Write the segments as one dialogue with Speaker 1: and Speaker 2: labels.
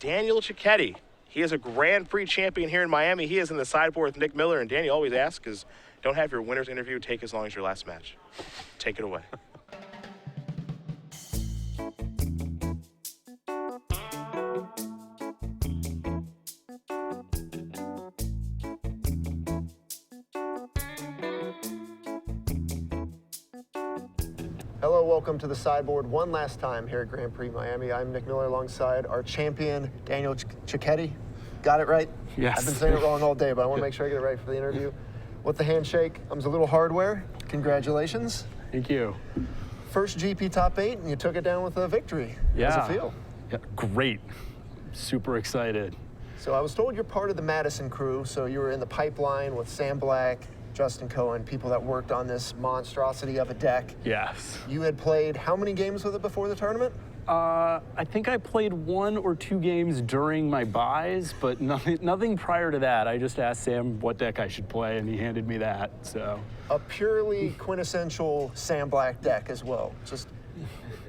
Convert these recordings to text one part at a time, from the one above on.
Speaker 1: Daniel Cecchetti. He is a Grand Prix champion here in Miami. He is in the sideboard with Nick Miller. And Danny always asks, because don't have your winner's interview take as long as your last match. Take it away.
Speaker 2: Hello, welcome to the sideboard one last time here at Grand Prix Miami. I'm Nick Miller alongside our champion, Daniel Cecchetti. Got it right?
Speaker 3: Yes.
Speaker 2: I've been saying it wrong all day, but I want to make sure I get it right for the interview. With the handshake comes a little hardware. Congratulations.
Speaker 3: Thank you.
Speaker 2: First GP top 8, and you took it down with a victory.
Speaker 3: Yeah.
Speaker 2: How's it feel?
Speaker 3: Yeah, great. Super excited.
Speaker 2: So I was told you're part of the Madison crew, so you were in the pipeline with Sam Black, Justin Cohen, people that worked on this monstrosity of a deck.
Speaker 3: Yes.
Speaker 2: You had played how many games with it before the tournament?
Speaker 3: I think I played 1 or 2 games during my buys, but nothing prior to that. I just asked Sam what deck I should play, and he handed me that, so.
Speaker 2: A purely quintessential Sam Black deck as well. Just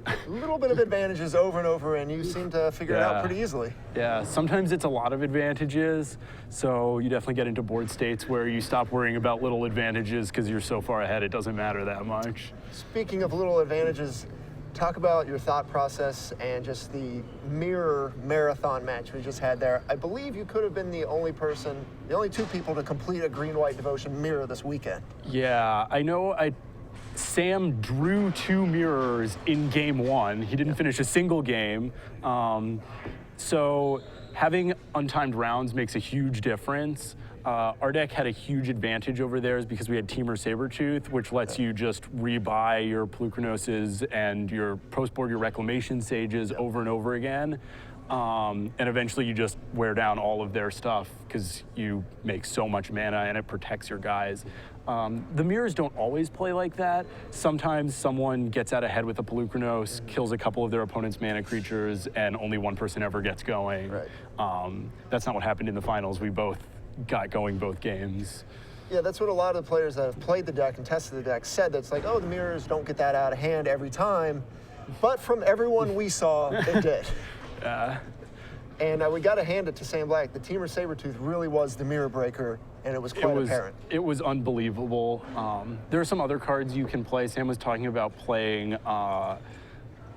Speaker 2: a little bit of advantages over and over, and you seem to figure it out pretty easily.
Speaker 3: Yeah, sometimes it's a lot of advantages, so you definitely get into board states where you stop worrying about little advantages because you're so far ahead it doesn't matter that much.
Speaker 2: Speaking of little advantages, talk about your thought process and just the mirror marathon match we just had there. I believe you could have been the only 2 people to complete a green-white devotion mirror this weekend.
Speaker 3: Yeah, I know Sam drew 2 mirrors in game 1. He didn't finish a single game. So having untimed rounds makes a huge difference. Our deck had a huge advantage over theirs because we had Teamer Sabertooth, which lets you just rebuy your Pelucranoses and your post-board your Reclamation Sages over and over again. And eventually you just wear down all of their stuff because you make so much mana and it protects your guys. The mirrors don't always play like that. Sometimes someone gets out ahead with a Pelucranos, kills a couple of their opponent's mana creatures, and only one person ever gets going.
Speaker 2: Right.
Speaker 3: That's not what happened in the finals. We both got going both games.
Speaker 2: Yeah, that's what a lot of the players that have played the deck and tested the deck said. That's like, oh, the mirrors don't get that out of hand every time. But from everyone we saw, it did. And we got to hand it to Sam Black. The Teamer Sabertooth really was the mirror breaker, and it was quite apparent.
Speaker 3: It was unbelievable. There are some other cards you can play. Sam was talking about playing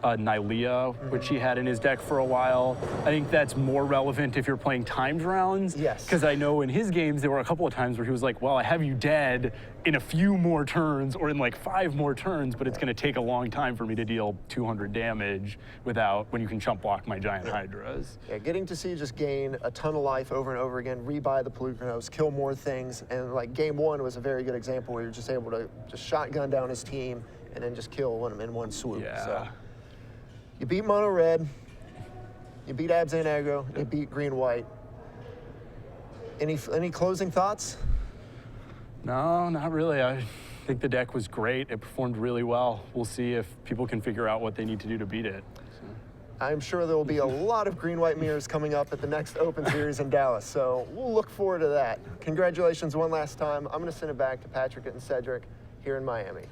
Speaker 3: Nylea, which he had in his deck for a while. I think that's more relevant if you're playing timed rounds.
Speaker 2: Yes.
Speaker 3: Because I know in his games, there were a couple of times where he was like, well, I have you dead in a few more turns or in like 5 more turns, but it's going to take a long time for me to deal 200 damage when you can chump block my giant Hydras.
Speaker 2: Yeah, getting to see you just gain a ton of life over and over again, rebuy the Pelucranos, kill more things, and like game 1 was a very good example where you're just able to just shotgun down his team and then just kill them in one swoop.
Speaker 3: Yeah.
Speaker 2: So. You beat Mono Red, you beat Abzan Aggro, you beat Green White. Any closing thoughts?
Speaker 3: No, not really. I think the deck was great. It performed really well. We'll see if people can figure out what they need to do to beat it. So.
Speaker 2: I'm sure there will be a lot of green-white mirrors coming up at the next Open Series in Dallas, so we'll look forward to that. Congratulations one last time. I'm going to send it back to Patrick and Cedric here in Miami.